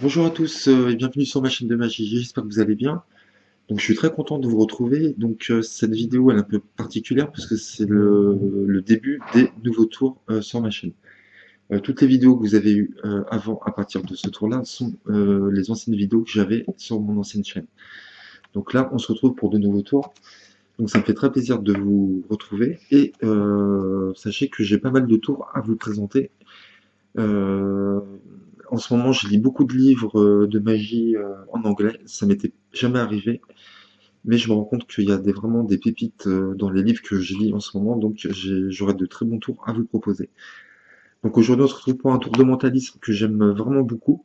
Bonjour à tous et bienvenue sur ma chaîne de magie, j'espère que vous allez bien. Donc je suis très content de vous retrouver. Donc cette vidéo elle est un peu particulière parce que c'est le début des nouveaux tours sur ma chaîne. Toutes les vidéos que vous avez eues avant à partir de ce tour-là sont les anciennes vidéos que j'avais sur mon ancienne chaîne. Donc là on se retrouve pour de nouveaux tours. Donc ça me fait très plaisir de vous retrouver et sachez que j'ai pas mal de tours à vous présenter. Euh, En ce moment, je lis beaucoup de livres de magie en anglais. Ça m'était jamais arrivé, mais je me rends compte qu'il y a vraiment des pépites dans les livres que je lis en ce moment, donc j'aurai de très bons tours à vous proposer. Donc aujourd'hui, on se retrouve pour un tour de mentalisme que j'aime vraiment beaucoup.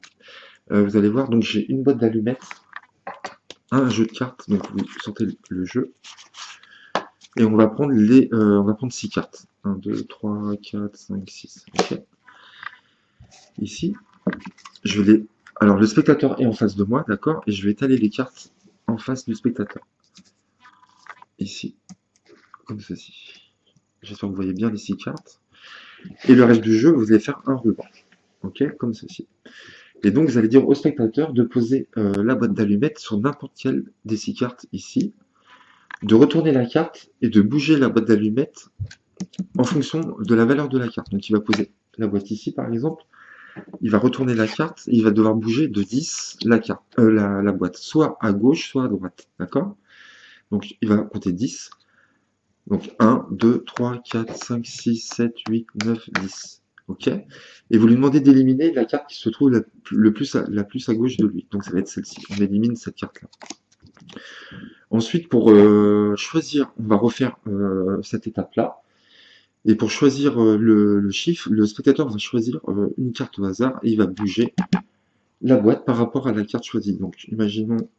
Vous allez voir, donc j'ai une boîte d'allumettes, un jeu de cartes, donc vous sortez le jeu, et on va prendre 6 cartes. Un, 2, 3, 4, 5, 6. Ok. Ici, je vais les... Alors, le spectateur est en face de moi, d'accord? Et je vais étaler les cartes en face du spectateur. Ici, comme ceci. J'espère que vous voyez bien les 6 cartes. Et le reste du jeu, vous allez faire un ruban. Ok? Comme ceci. Et donc, vous allez dire au spectateur de poser la boîte d'allumettes sur n'importe quelle des 6 cartes ici, de retourner la carte et de bouger la boîte d'allumettes en fonction de la valeur de la carte. Donc, il va poser la boîte ici, par exemple. Il va retourner la carte et il va devoir bouger de 10 la boîte, soit à gauche, soit à droite. D'accord? Donc il va compter 10. Donc 1, 2, 3, 4, 5, 6, 7, 8, 9, 10. Ok? Et vous lui demandez d'éliminer la carte qui se trouve la plus à gauche de lui. Donc ça va être celle-ci. On élimine cette carte-là. Ensuite, pour choisir, on va refaire cette étape-là. Et pour choisir le chiffre, le spectateur va choisir une carte au hasard et il va bouger la boîte par rapport à la carte choisie. Donc, imaginons,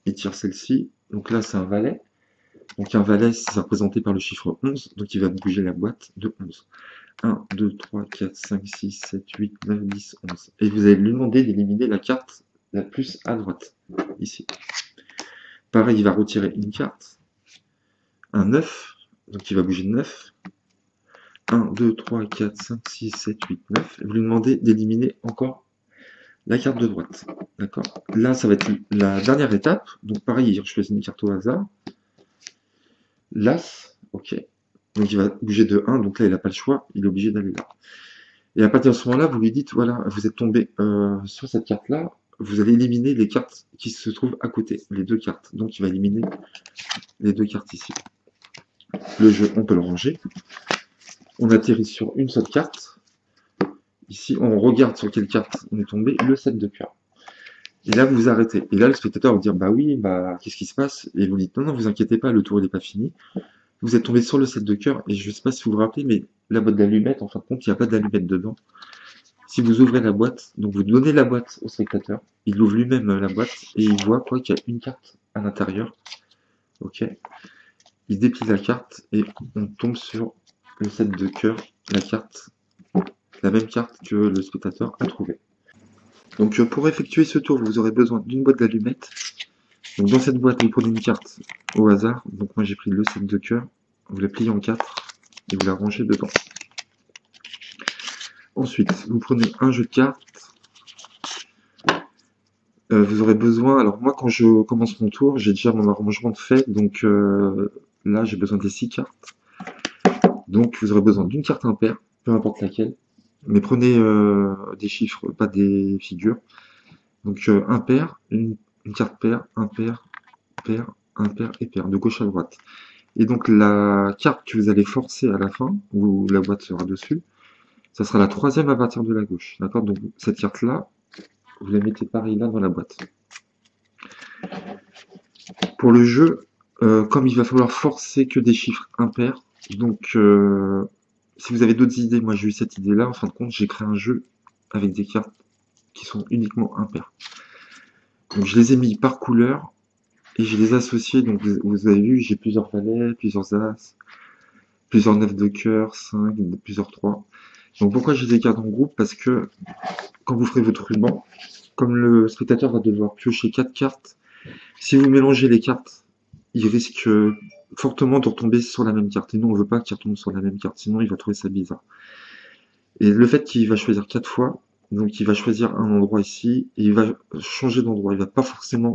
il tire celle-ci. Donc là, c'est un valet. Donc un valet, c'est représenté par le chiffre 11. Donc il va bouger la boîte de 11. 1, 2, 3, 4, 5, 6, 7, 8, 9, 10, 11. Et vous allez lui demander d'éliminer la carte la plus à droite, ici. Pareil, il va retirer une carte. Un 9. Donc il va bouger de 9. 1, 2, 3, 4, 5, 6, 7, 8, 9. Et vous lui demandez d'éliminer encore la carte de droite. D'accord? Là, ça va être la dernière étape. Donc pareil, il choisit une carte au hasard. L'As, ok. Donc il va bouger de 1, donc là il n'a pas le choix, il est obligé d'aller là. Et à partir de ce moment-là, vous lui dites, voilà, vous êtes tombé sur cette carte-là, vous allez éliminer les cartes qui se trouvent à côté, les deux cartes. Donc il va éliminer les deux cartes ici. Le jeu, on peut le ranger. On atterrit sur une seule carte. Ici, on regarde sur quelle carte on est tombé, le 7 de cœur. Et là, vous vous arrêtez. Et là, le spectateur va vous dire, bah oui, bah qu'est-ce qui se passe? Et vous dites, non, non, vous inquiétez pas, le tour n'est pas fini. Vous êtes tombé sur le 7 de cœur, et je ne sais pas si vous vous rappelez, mais la boîte d'allumettes, en fin de compte, il n'y a pas d'allumettes dedans. Si vous ouvrez la boîte, donc vous donnez la boîte au spectateur, il ouvre lui-même la boîte, et il voit quoi qu'il y a une carte à l'intérieur. Ok. Il déplie la carte, et on tombe sur le 7 de cœur, la carte, la même carte que le spectateur a trouvée. Donc pour effectuer ce tour, vous aurez besoin d'une boîte d'allumettes. Donc dans cette boîte, vous prenez une carte au hasard. Donc moi j'ai pris le 7 de cœur. Vous la pliez en 4 et vous la rangez dedans. Ensuite, vous prenez un jeu de cartes. Vous aurez besoin, alors moi quand je commence mon tour, j'ai déjà mon arrangement de fait, donc là j'ai besoin des 6 cartes. Donc vous aurez besoin d'une carte impaire, peu importe laquelle, mais prenez des chiffres, pas des figures. Donc impair, une carte paire, impair, paire, impair et paire, de gauche à droite. Et donc la carte que vous allez forcer à la fin, où la boîte sera dessus, ça sera la troisième à partir de la gauche. D'accord? Donc cette carte-là, vous la mettez pareil là dans la boîte. Pour le jeu, comme il va falloir forcer que des chiffres impairs, donc si vous avez d'autres idées, moi j'ai eu cette idée-là, en fin de compte, j'ai créé un jeu avec des cartes qui sont uniquement impaires. Donc je les ai mis par couleur et je les ai associés, donc vous avez vu, j'ai plusieurs valets, plusieurs as, plusieurs 9 de cœur, 5, plusieurs 3. Donc pourquoi j'ai des cartes en groupe? Parce que quand vous ferez votre ruban, comme le spectateur va devoir piocher 4 cartes, si vous mélangez les cartes, il risque fortement de retomber sur la même carte. Et nous, on veut pas qu'il retombe sur la même carte, sinon il va trouver ça bizarre. Et le fait qu'il va choisir 4 fois, Donc il va choisir un endroit ici, et il va changer d'endroit, il va pas forcément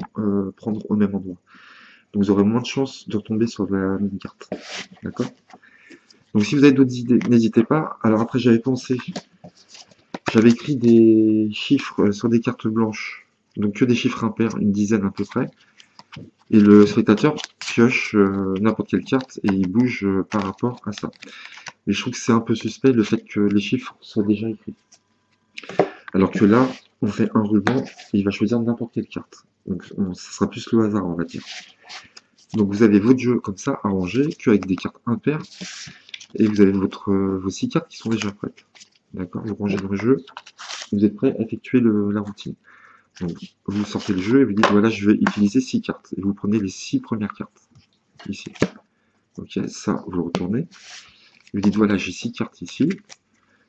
prendre au même endroit. Donc vous aurez moins de chances de retomber sur la même carte. D'accord? Donc si vous avez d'autres idées, n'hésitez pas. Alors après j'avais écrit des chiffres sur des cartes blanches, donc que des chiffres impairs, une dizaine à peu près. Et le spectateur pioche n'importe quelle carte et il bouge par rapport à ça. Et je trouve que c'est un peu suspect le fait que les chiffres soient déjà écrits. Alors que là, on fait un ruban et il va choisir n'importe quelle carte. Donc ça sera plus le hasard, on va dire. Donc vous avez votre jeu comme ça, arrangé, qu'avec des cartes impaires. Et vous avez vos 6 cartes qui sont déjà prêtes. D'accord? Vous rangez dans le jeu. Vous êtes prêt à effectuer la routine. Donc vous sortez le jeu et vous dites voilà, je vais utiliser 6 cartes. Et vous prenez les 6 premières cartes. Ici. Ok, ça, vous le retournez. Vous dites voilà, j'ai 6 cartes ici.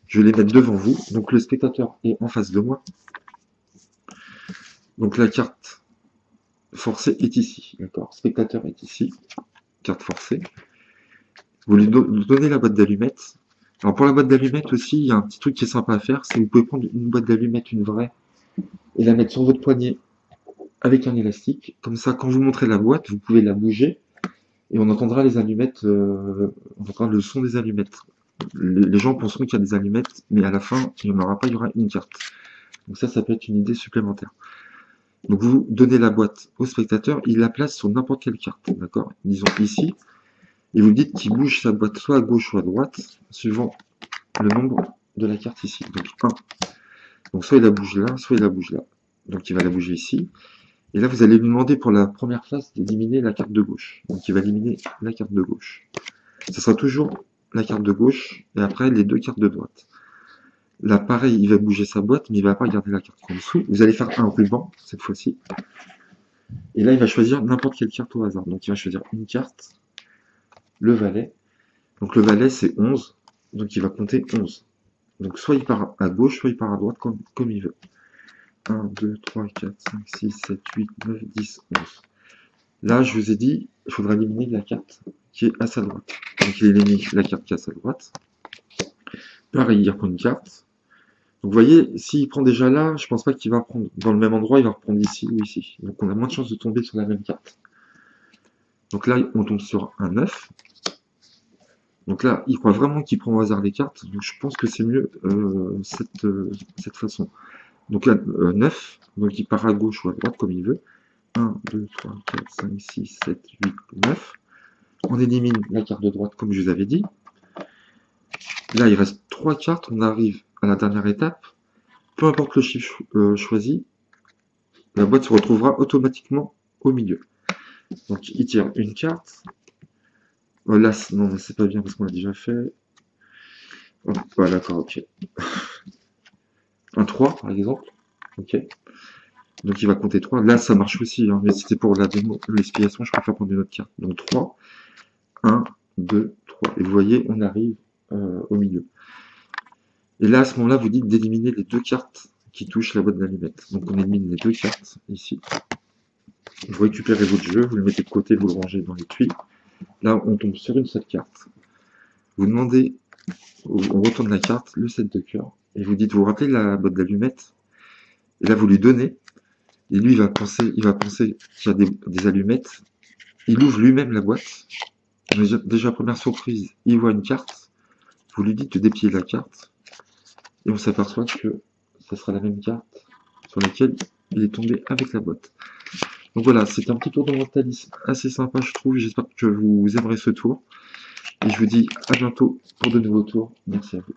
Je vais les mettre devant vous. Donc le spectateur est en face de moi. Donc la carte forcée est ici. D'accord? Spectateur est ici. Carte forcée. Vous lui donnez la boîte d'allumettes. Alors pour la boîte d'allumettes aussi, il y a un petit truc qui est sympa à faire, c'est que vous pouvez prendre une boîte d'allumettes, une vraie, et la mettre sur votre poignet avec un élastique. Comme ça, quand vous montrez la boîte, vous pouvez la bouger et on entendra les allumettes, on entendra le son des allumettes. Les gens penseront qu'il y a des allumettes, mais à la fin, il n'y en aura pas, il y aura une carte. Donc ça peut être une idée supplémentaire. Donc vous donnez la boîte au spectateur, il la place sur n'importe quelle carte, d'accord? Disons ici, et vous dites qu'il bouge sa boîte soit à gauche, soit à droite, suivant le nombre de la carte ici. Donc 1. Donc soit il la bouge là, soit il la bouge là. Donc il va la bouger ici. Et là, vous allez lui demander pour la première phase d'éliminer la carte de gauche. Donc il va éliminer la carte de gauche. Ce sera toujours la carte de gauche et après les 2 cartes de droite. Là, pareil, il va bouger sa boîte, mais il ne va pas garder la carte en dessous. Vous allez faire un ruban cette fois-ci. Et là, il va choisir n'importe quelle carte au hasard. Donc il va choisir une carte, le valet. Donc le valet, c'est 11. Donc il va compter 11. Donc soit il part à gauche, soit il part à droite, comme il veut. 1, 2, 3, 4, 5, 6, 7, 8, 9, 10, 11. Là, je vous ai dit, il faudra éliminer la carte qui est à sa droite. Donc il élimine la carte qui est à sa droite. Pareil, il reprend une carte. Donc vous voyez, s'il prend déjà là, je pense pas qu'il va prendre dans le même endroit, il va reprendre ici ou ici. Donc on a moins de chances de tomber sur la même carte. Donc là, on tombe sur un 9. Donc là, il croit vraiment qu'il prend au hasard les cartes. Donc je pense que c'est mieux cette façon. Donc là, 9. Donc il part à gauche ou à droite comme il veut. 1, 2, 3, 4, 5, 6, 7, 8, 9. On élimine la carte de droite comme je vous avais dit. Là, il reste 3 cartes. On arrive à la dernière étape. Peu importe le chiffre choisi, la boîte se retrouvera automatiquement au milieu. Donc il tire une carte. Là, non, c'est pas bien parce qu'on l'a déjà fait. Oh, ouais, d'accord, ok. Un 3, par exemple. Ok. Donc il va compter 3. Là, ça marche aussi, hein, mais c'était pour la démo, l'explication, je préfère prendre une autre carte. Donc 3, 1, 2, 3. Et vous voyez, on arrive au milieu. Et là, à ce moment-là, vous dites d'éliminer les 2 cartes qui touchent la boîte d'allumettes. Donc on élimine les 2 cartes ici. Vous récupérez votre jeu, vous le mettez de côté, vous le rangez dans les tuiles. Là, on tombe sur une seule carte. Vous demandez, on retourne la carte, le 7 de cœur, et vous dites, vous vous rappelez la boîte d'allumettes? Et là, vous lui donnez, et lui, il va penser qu'il y a des allumettes. Il ouvre lui-même la boîte. Déjà, première surprise, il voit une carte. Vous lui dites de déplier la carte, et on s'aperçoit que ça sera la même carte sur laquelle il est tombé avec la boîte. Donc voilà, c'est un petit tour de mentalisme assez sympa, je trouve. J'espère que vous aimerez ce tour. Et je vous dis à bientôt pour de nouveaux tours. Merci à vous.